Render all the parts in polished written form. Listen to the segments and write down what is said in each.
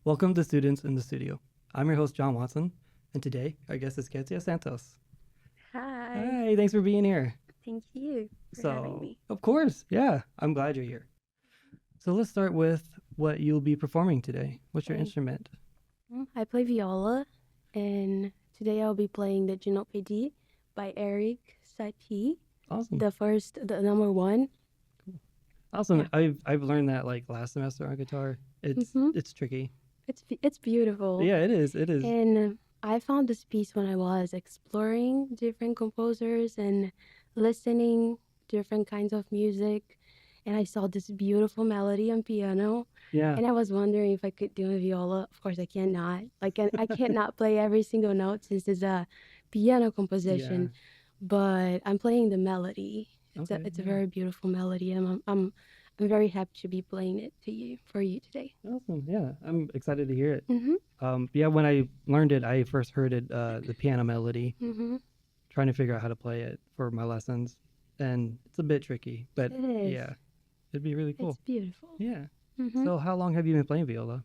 Welcome to Students in the Studio. I'm your host, John Watson, and today our guest is Quezia Santos. Hi, Hi, thanks for being here. thank you for having So, me. of course, yeah, I'm glad you're here. So let's start with what you'll be performing today. What's your Okay. instrument? I play viola, and today I'll be playing the Ginopédie by Eric Satie, Awesome. the number one. Awesome. Yeah. I've learned that like last semester on guitar. It's Mm-hmm. it's tricky. It's beautiful, Yeah, it is. It is. and I found this piece when I was exploring different composers and listening different kinds of music, and I saw this beautiful melody on piano. Yeah. And I was wondering if I could do a viola. Of course, I cannot. Like, I cannot play every single note since it's a piano Yeah. composition. But I'm playing the melody. Okay. It's a Yeah. very beautiful melody, and I'm very happy to be playing it for you today. Awesome. Yeah, I'm excited to hear it. Mhm. Yeah, when I learned it, I first heard it, the piano melody, Mhm. trying to figure out how to play it for my lessons, and it's a bit tricky, but It is. yeah, it'd be really cool. It's beautiful. Yeah. Mhm. So how long have you been playing viola?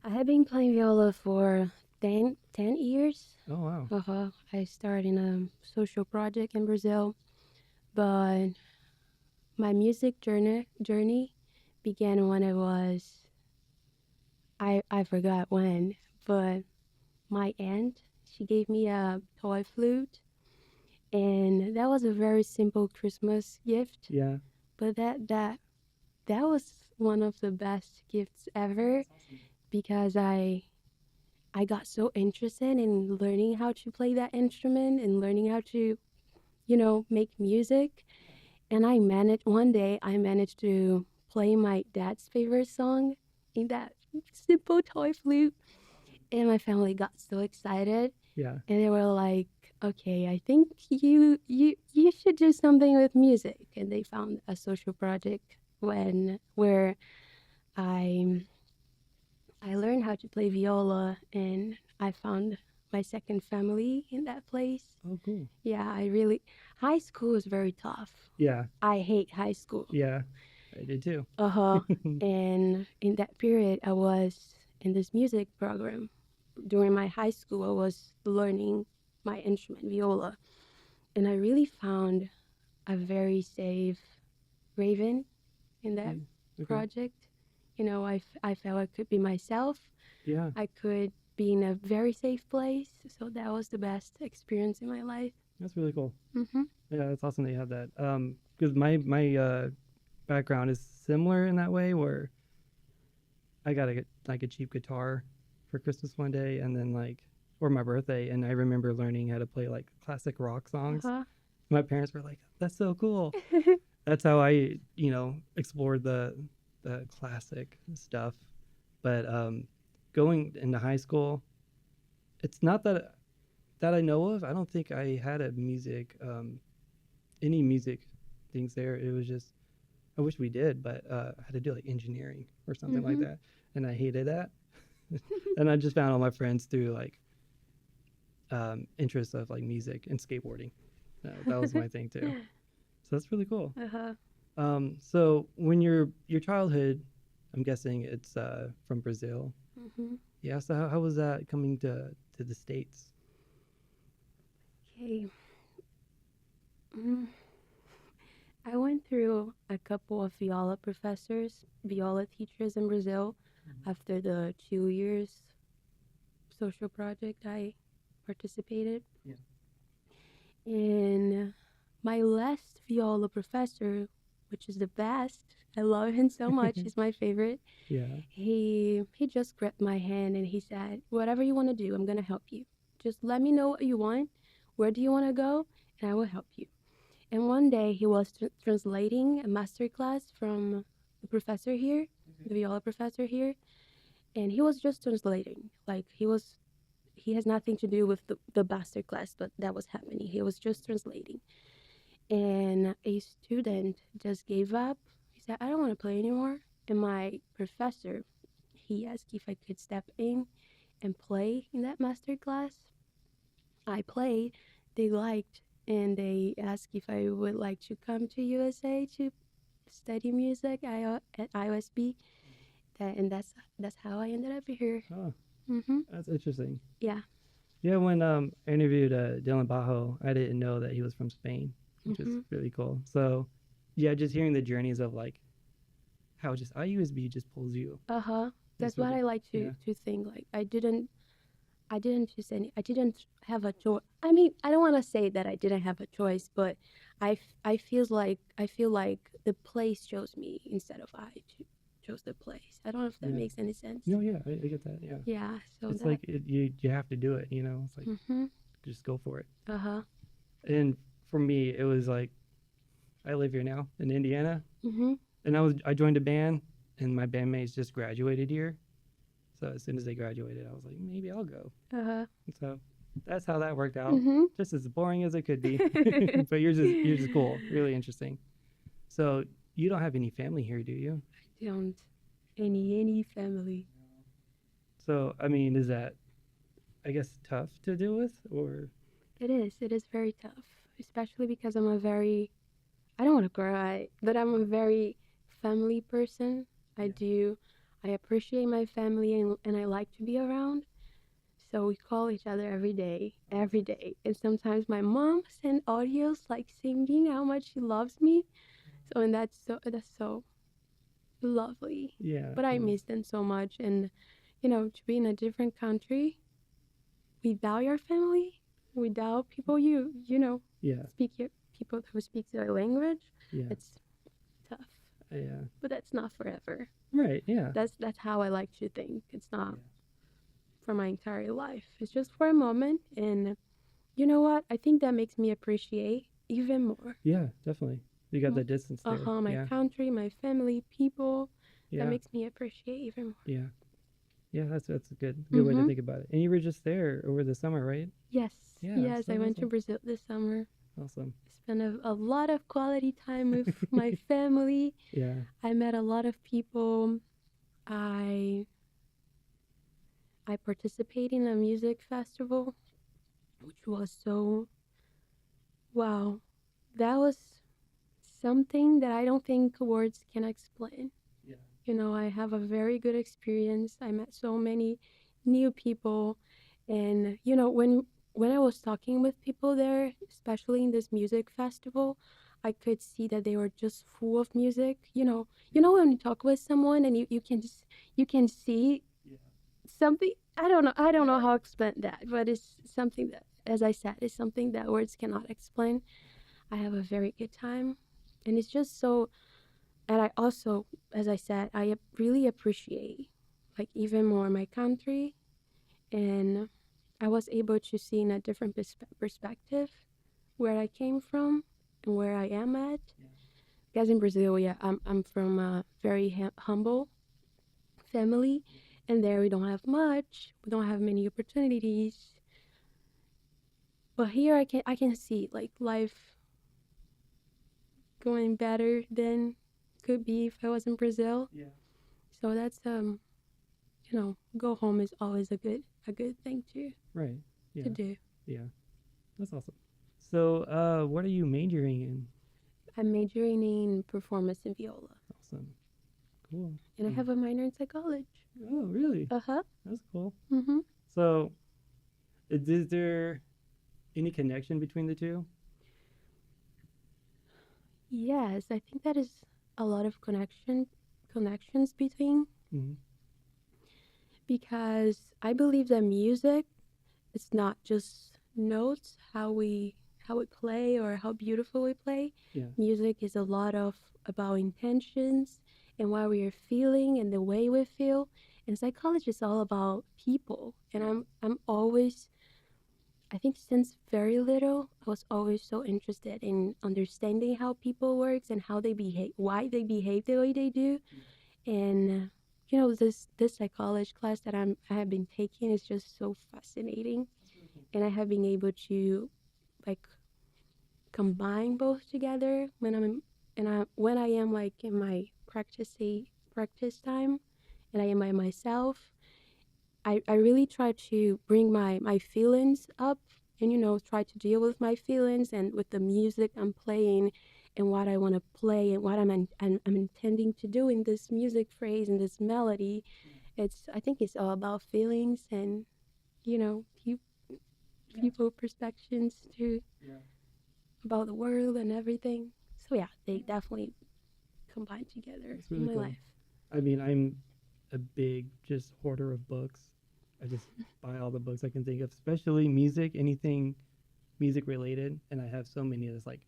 I have been playing viola for 10 years. Oh wow. I started in a social project in Brazil, but my music journey began when I forgot when, but my aunt, she gave me a toy flute, and that was a very simple Christmas gift, Yeah. but that was one of the best gifts ever because I got so interested in learning how to play that instrument and learning how to, make music. And one day I managed to play my dad's favorite song in that simple toy flute. And my family got so excited Yeah. and they were like, okay, I think you should do something with music. And they found a social project where I I learned how to play viola and I found my second family in that place. Oh cool. Yeah, high school is very tough. Yeah. I hate high school. Yeah. I did too. Uh-huh. And in that period, I was in this music program. During my high school, I was learning my instrument, viola. And I really found a very safe raven in that Okay. project. I felt I could be myself. Yeah. I could be in a very safe place. So that was the best experience in my life. That's really cool. Mm-hmm. Yeah, that's awesome that you have that. Because my background is similar in that way, where I got a cheap guitar for Christmas one day, and then like or my birthday, and I remember learning how to play like classic rock songs. Uh-huh. My parents were like, "That's so cool." That's how I explored the classic stuff. But going into high school, it's not that I know of. I don't think I had a music any music things there. It was just I wish we did, but I had to do like engineering or something like Mm-hmm. that, and I hated that. And I just found all my friends through like interests of like music and skateboarding. That was my thing too. So that's really cool. Uh-huh. So when your childhood, I'm guessing it's from Brazil. Mm-hmm. Yeah. So how was that coming to the States? Okay. Mm. I went through a couple of viola teachers in Brazil after the 2 years social project I participated. Yeah. And my last viola professor, which is the best, I love him so much, he's my favorite. Yeah. He just grabbed my hand and he said, "Whatever you want to do, I'm going to help you. Just let me know what you want. Where do you want to go? And I will help you." And one day he was translating a master class from the professor here, the viola professor here, and he was just translating. Like he has nothing to do with the master class, but that was happening. He was just translating. And a student just gave up. He said, "I don't want to play anymore." And my professor, he asked if I could step in and play in that master class. I played, they liked, and they asked if I would like to come to USA to study music at IOSB. That's how I ended up here. Oh, Mhm. that's interesting. Yeah. Yeah, when I interviewed Dylan Bajo, I didn't know that he was from Spain, which is Mhm. really cool. So, yeah, just hearing the journeys of like how just IUSB just pulls you. Uh-huh. It's That's what really I like yeah. to think. Like I didn't choose any. I didn't have a choice. I mean, I don't want to say that I didn't have a choice, but I feel like the place chose me instead of chose the place. I don't know if that Yeah. makes any sense. No, yeah, I get that. Yeah. Yeah. So It's that. like you have to do it, you know. It's like Mhm. just go for it. Uh huh. And for me, it was like I live here now in Indiana, Mhm. and I joined a band, and my bandmates just graduated here. So as soon as they graduated, I was like, maybe I'll go. Uh huh. And so that's how that worked out. Mhm. Just as boring as it could be, but yours is cool, really interesting. So you don't have any family here, do you? Don't any family. So I mean, is that I guess tough to deal with, or It is. It is very tough, especially because I'm a very. I don't want to cry, but I'm a very family person. I yeah, do. I appreciate my family and I like to be around. So we call each other every day. And sometimes my mom send audios like singing how much she loves me. So and that's so lovely. yeah, But I yeah, miss them so much, and to be in a different country without your family, without people yeah, people who speak their language, yeah, it's tough. yeah. But that's not forever. Right, yeah, That's how I like to think. It's not yeah, for my entire life. It's just for a moment, and you know what? I think that makes me appreciate even more. yeah. Definitely, you got the distance there. My Yeah, country, my family, people. That yeah, makes me appreciate even more. yeah, yeah. That's a good way to Mhm. think about it. And you were just there over the summer, right? Yes. Yeah, Yes, so I went to awesome, Brazil this summer. awesome. Spent a lot of quality time with my family. Yeah, I met a lot of people. I I participated in a music festival, which was so wow. That was something that I don't think words can explain. yeah, I have a very good experience. I met so many new people, and when I was talking with people there, especially in this music festival, I could see that they were just full of music. When you talk with someone and you can see yeah, something. I don't know yeah, how to explain that, but it's something that, as I said, is something that words cannot explain. I have a very good time, and it's just so. And I also, as I said, really appreciate like even more my country, and I was able to see in a different perspective where I came from and where I am at. yeah, Because in Brazil, yeah, I'm from a very humble family, and there we don't have much, we don't have many opportunities. But here I can see like life going better than could be if I was in Brazil. yeah. So that's go home is always a good thing Right. to Yeah, do. yeah. That's awesome. So, what are you majoring in? I'm majoring in performance and viola, Awesome. Cool. and I Mm. have a minor in psychology. Oh, really? Uh huh. That's cool. Mhm. So, is there any connection between the two? Yes, I think that is a lot of connections between, Mm-hmm. because I believe that music is not just notes, how we play or how beautiful we play. Yeah. Music is a lot of about intentions and what we are feeling and the way we feel. And psychology is all about people. And Yeah. I'm always, I think since very little, I was always so interested in understanding how people works and how they behave, why they behave the way they do. Yeah. And this psychology class that I have been taking is just so fascinating, That's really cool. and I have been able to like combine both together when I am like in my practice time and I am by myself. I really try to bring my feelings up and try to deal with my feelings and with the music I'm playing, and what I want to play and what I'm intending to do in this music phrase and this melody. I think it's all about feelings and you know people perspectives too Yeah. about the world and everything. So yeah, they definitely combine together That's in really my cool. life. I mean, I'm a big just hoarder of books. I just buy all the books I can think of, especially music, anything music related. And I have so many that's like,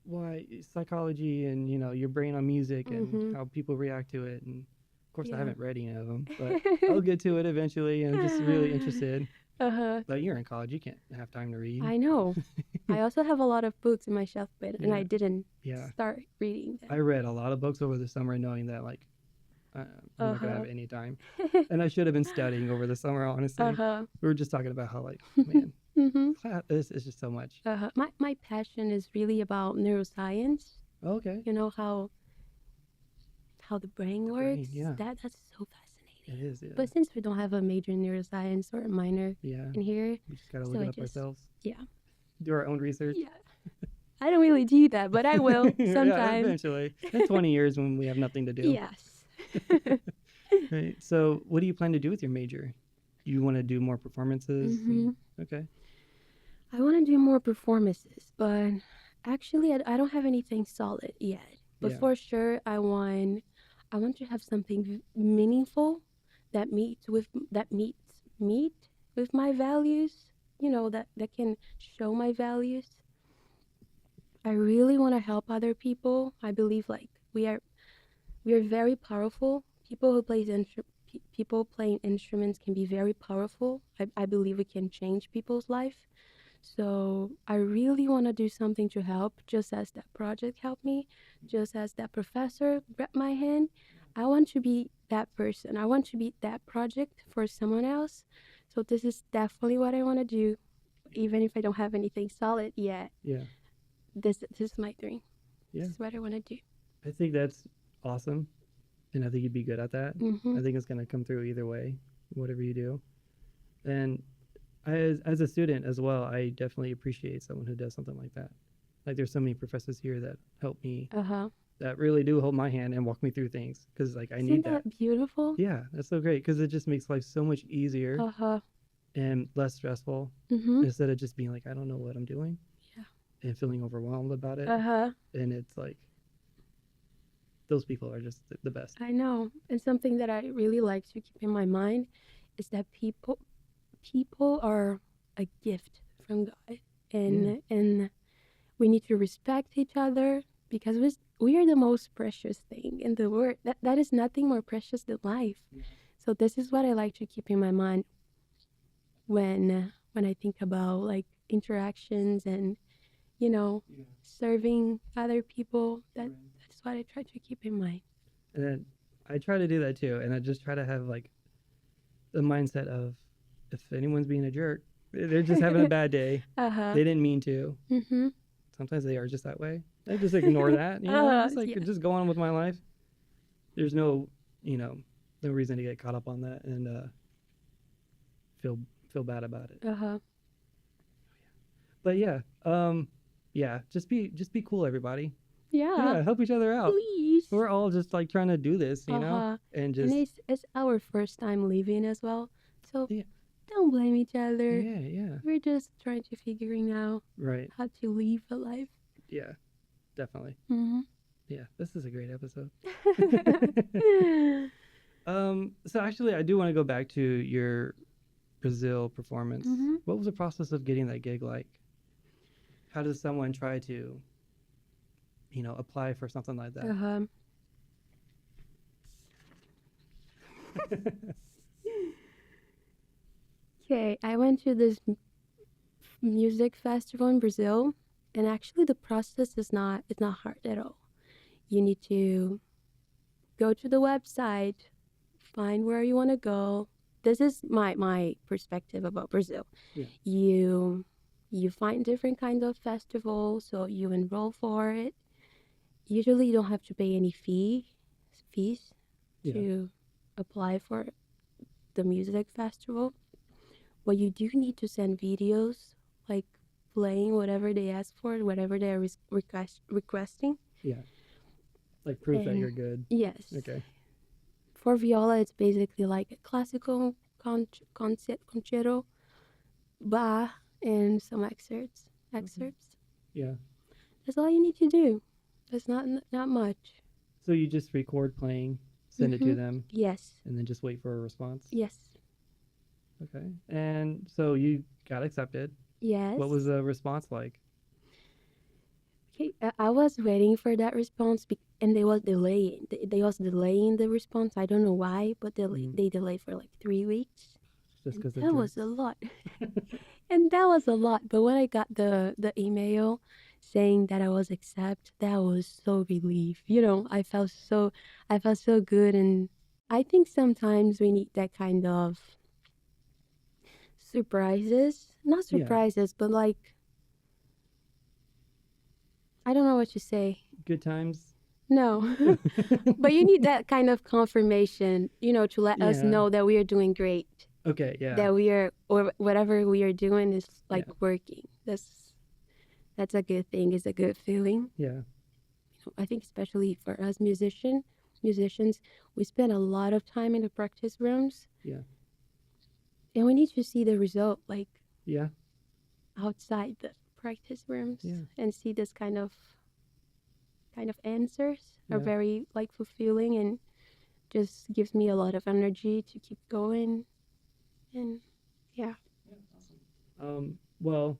why psychology and your brain on music and Mhm. how people react to it. And of course, I Yeah. haven't read any of them, but I'll get to it eventually. And I'm just really interested. Uh-huh. But you're in college, you can't have time to read. I know. I also have a lot of books in my shelf bed, and Yeah, I didn't yeah. start reading I them. read a lot of books over the summer, knowing that like uh, I'm not gonna have Uh-huh. any time. And I should have been studying over the summer, honestly. Uh-huh. We were just talking about how, like, man, Mhm. this is just so much. My passion is really about neuroscience. Oh, okay. You know how the brain The works. brain, yeah. That's so It fascinating. is, yeah. But since we don't have a major in neuroscience or a minor Yeah. in here, We just gotta look so it I up just ourselves, yeah. do our own research. Yeah. I don't really do that, but I will Yeah, sometime. eventually. In 20 years when we have nothing to do. Yes. Right. So, what do you plan to do with your major? You want to do more performances? Mhm. Okay. I want to do more performances, but actually I don't have anything solid yet. But Yeah. for sure I want to have something meaningful that meet with my values, that can show my values. I really want to help other people. I believe like we are very powerful. People playing instruments can be very powerful. I believe we can change people's life. So I really want to do something to help, just as that project helped me, just as that professor grabbed my hand. I want to be that person. I want to be that project for someone else. So this is definitely what I want to do, even if I don't have anything solid yet. Yeah. This is my dream. Yeah. This is what I want to do. I think that's awesome. And I think you'd be good at that. I Mhm. think it's going to come through either way, whatever you do. And as a student as well, I definitely appreciate someone who does something like that. Like there's so many professors here that help me, Uh huh. that really do hold my hand and walk me through things because like I Isn't need that. that beautiful? Yeah, that's so great because it just makes life so much easier Uh huh. and less stressful Mhm. instead of just being like I don't know what I'm doing Yeah. and feeling overwhelmed about it. Uh huh. And it's like those people are just the best. I know. And something that I really like to keep in my mind is that people are a gift from God, Yeah, and we need to respect each other because we are the most precious thing in the world. That is nothing more precious than life. So this is what I like to keep in my mind when I think about like interactions and yeah, serving other people. right. That's what I try to keep in mind. And then I try to do that too, and I just try to have like the mindset of if anyone's being a jerk, they're just having a bad day. Uh huh. They didn't mean to. Mhm. Sometimes they are just that way. I just ignore that, just like Yeah. just go on with my life. There's no, you know, no reason to get caught up on that and feel feel bad about it. Uh huh. But yeah, just be cool, everybody. Yeah. Yeah, help each other out. Please. We're all just like trying to do this, Uh-huh. and And just it's our first time living as well. So yeah, don't blame each other. yeah, We're just trying to figuring out right, how to live a life. yeah, definitely. Mm-hmm. Yeah, this is a great episode. So actually, I do want to go back to your Brazil performance. Mm-hmm. What was the process of getting that gig like? How does someone try to, apply for something like that? Uh-huh. Okay, I went to this music festival in Brazil, and actually the process is not it's not hard at all. You need to go to the website, find where you want to go. This is my perspective about Brazil. Yeah. You find different kinds of festivals, so you enroll for it. Usually you don't have to pay any fees Yeah. to apply for the music festival. But you do need to send videos, like playing whatever they ask for, whatever they're requesting. Yeah. Like proof that And you're good. yes, Okay. for viola, it's basically like a classical concerto, Bach, and some excerpts. Yeah. That's all you need to do. That's not much. So you just record playing, send it to Mm-hmm. them, Yes. and then just wait for a response. Yes. Okay. And so you got accepted. Yes. What was the response like? Okay, I was waiting for that response, and they was delaying. They was delaying the response. I don't know why, but they delayed for like 3 weeks, Just and because of that was jerks. a lot. And that was a lot. But when I got the email saying that I was accepted, that was so relief. I felt so good, and I think sometimes we need that kind of surprises. Not Yeah. surprises, but like I don't know what to say. Good times. No. But you need that kind of confirmation, to let us Yeah. know that we are doing great, Okay. Yeah. that we are, or whatever we are doing is like Yeah. working. That's a good thing. It's a good feeling. Yeah. I think especially for us musicians, we spend a lot of time in the practice rooms. Yeah. And we need to see the result, like Yeah. outside the practice rooms, Yeah. and see this kind of answers are Yeah. very like fulfilling, and just gives me a lot of energy to keep going. And yeah. Well,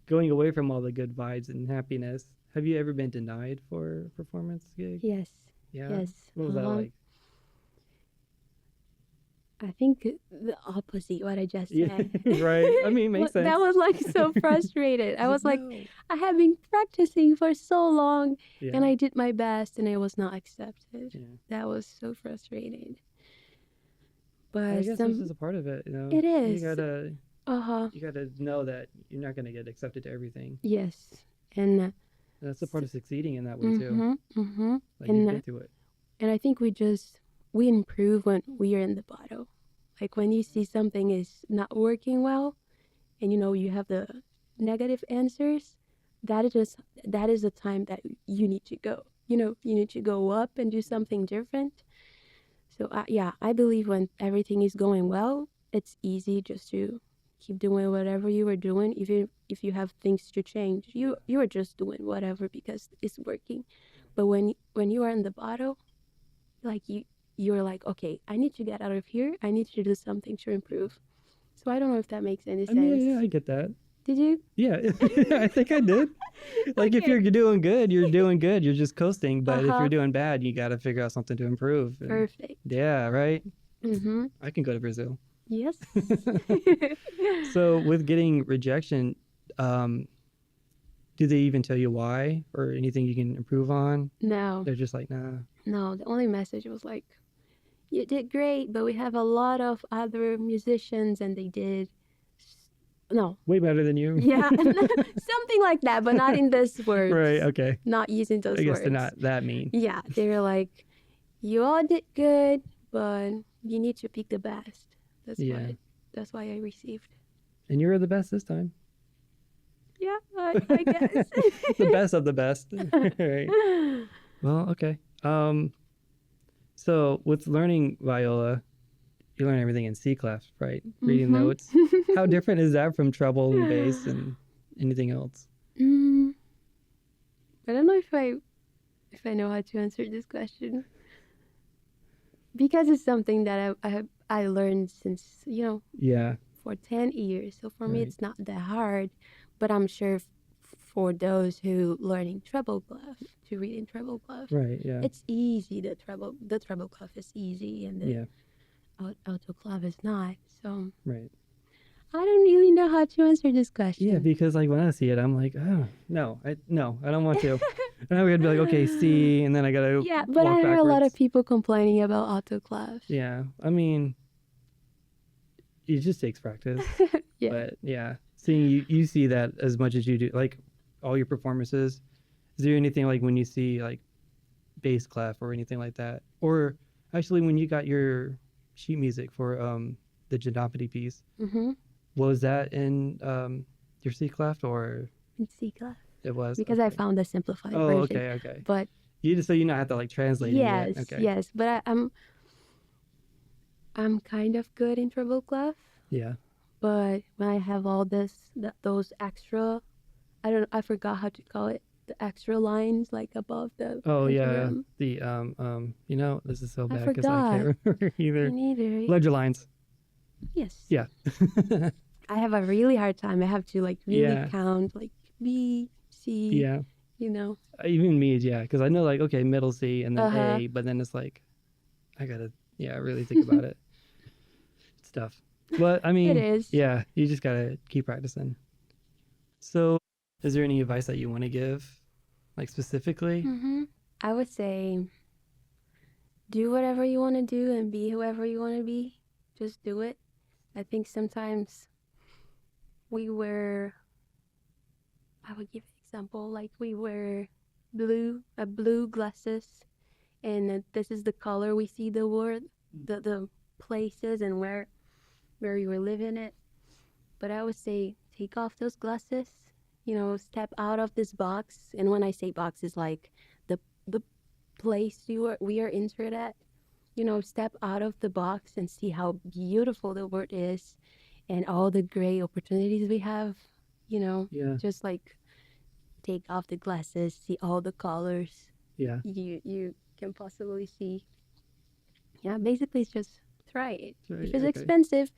going away from all the good vibes and happiness, have you ever been denied for a performance gig? Yes. Yeah. Yes. What was that like? I think the opposite what I just Yeah. said. Right. I mean, makes sense. That was like so frustrated. I was like, no. I have been practicing for so long, Yeah. and I did my best, and I was not accepted. Yeah. That was so frustrating. I But guess this is a part of it, it is. You gotta know that you're not gonna get accepted to everything. Yes. And that's a part of succeeding in that way too. Like and you get to it. And I think we improve when we are in the bottle. Like when you see something is not working well, and you have the negative answers, that is the time that you need to go. You need to go up and do something different. So yeah, I believe when everything is going well, it's easy just to keep doing whatever you were doing, even if you have things to change. You are just doing whatever because it's working. But when you are in the bottle, like you're like, okay, I need to get out of here. I need to do something to improve. So I don't know if that makes any sense. I mean, yeah, I get that. Did you? Yeah, I think I did. Like if you're doing good, you're doing good. You're just coasting. But if you're doing bad, you got to figure out something to improve. And Perfect. yeah, right? Mm-hmm. I can go to Brazil. Yes. So with getting rejection, do they even tell you why or anything you can improve on? No. They're just like, nah. No, the only message was like, you did great, but we have a lot of other musicians and they did way better than you. Yeah. Something like that, but not in those words. Right, okay. Not using those words. I guess they're not that mean. Yeah, they were like, you all did good, but you need to pick the best. That's why I received. And you were the best this time. Yeah, I guess. The best of the best. Right. Well, okay. So with learning viola, you learn everything in C clef, right? Reading notes. How different is that from treble and bass and anything else? I don't know if I know how to answer this question, because it's something that I learned since for 10 years. So for me, it's not that hard. But I'm sure for those who learning treble clef, to read in treble clef, right? Yeah, it's easy. The treble clef is easy, and the alto clef is not. So right. I don't really know how to answer this question. Yeah, because like when I see it, I'm like, oh no, I don't want to. And I'm gonna be like, okay, C, and then I gotta but I hear backwards. A lot of people complaining about alto clef. Yeah, I mean, it just takes practice. Yeah. But yeah, seeing you see that as much as you do, like all your performances. Is there anything like when you see like bass clef or anything like that, or actually when you got your sheet music for the Janopody piece? Mm-hmm. Was that in your C clef, or in C clef it was? because I Okay. found the simplified Oh, version. okay, okay. But You just so you not have to like translating it. yes, Okay. yes. But I'm kind of good in treble clef. Yeah. But when I have all those extra, I forgot how to call it. The extra lines like above the Oh yeah. pentagram. The this is so I bad because I forgot. can't remember Me either. neither. Ledger lines. Yes. Yeah. I have a really hard time. I have to like really Yeah. count like B, C, Yeah. you know. Even me, yeah, because I know like okay, middle C and then Uh-huh. A, but then it's like I gotta really think about it. Stuff. But I It mean, is. yeah, you just gotta keep practicing. So, is there any advice that you want to give, like specifically? I would say do whatever you want to do and be whoever you want to be. Just do it. I think sometimes we wear, I would give an example, like we wear blue glasses, and this is the color we see the world, the places and where you were living it. But I would say take off those glasses, step out of this box. And when I say box, it's like the place we are entered at. Step out of the box and see how beautiful the world is and all the great opportunities we have. Yeah. Just like take off the glasses, see all the colors Yeah. you can possibly see. Yeah, basically it's just try it. Right. If it's Okay. expensive,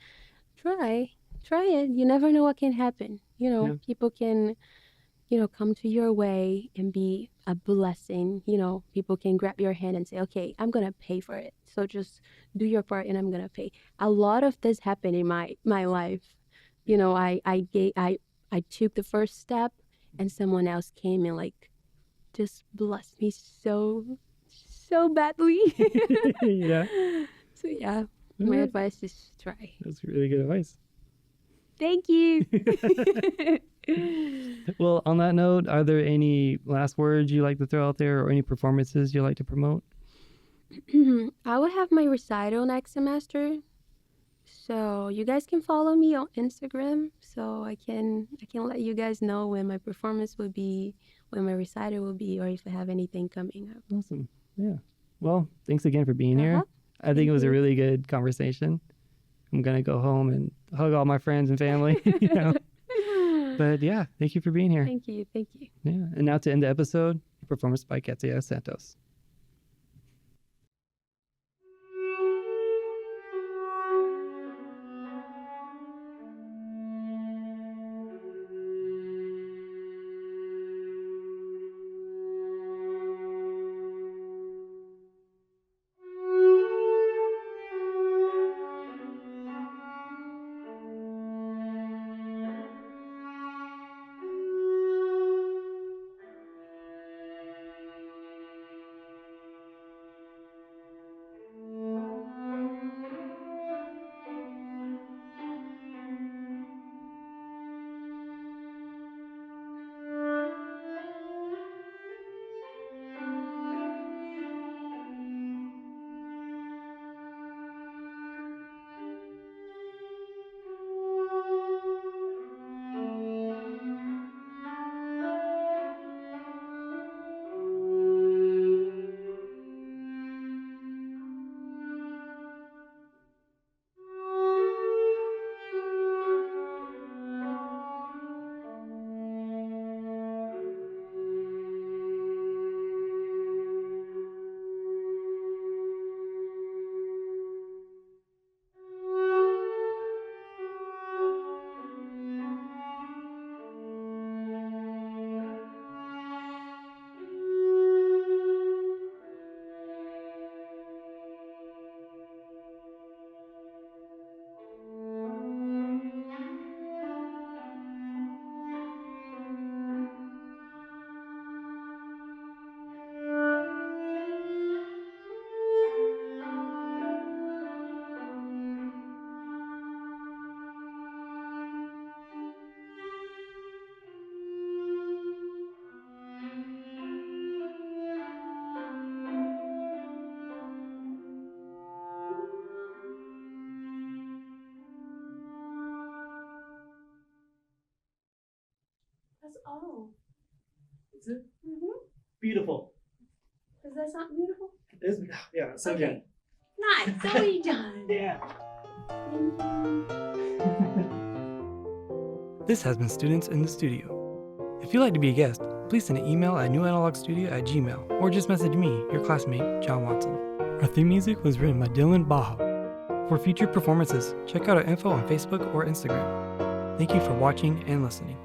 try it. You never know what can happen. Yeah. People can come to your way and be a blessing. People can grab your hand and say, okay, I'm going to pay for it. So just do your part and I'm going to pay. A lot of this happened in my life. I took the first step and someone else came and like just blessed me so badly. Yeah. So yeah, All my right. advice is try. That's really good advice. Thank you. Well, on that note, are there any last words you like to throw out there, or any performances you like to promote? I will have my recital next semester. So you guys can follow me on Instagram so I can let you guys know when my performance will be, when my recital will be, or if I have anything coming up. Awesome. Yeah. Well, thanks again for being Uh-huh. here. I think it Thank was a you. really good conversation. I'm gonna go home and hug all my friends and family. But yeah, thank you for being here. Thank you. Thank you. Yeah. And now to end the episode, performance by Quezia Santos. Oh. Is it? Mm-hmm. Beautiful. Does that sound beautiful? It's, yeah, so Okay. Nice. So we done. Yeah. Thank you. This has been Students in the Studio. If you'd like to be a guest, please send an email at newanalogstudio@gmail.com or just message me, your classmate, John Watson. Our theme music was written by Dylan Baja. For future performances, check out our info on Facebook or Instagram. Thank you for watching and listening.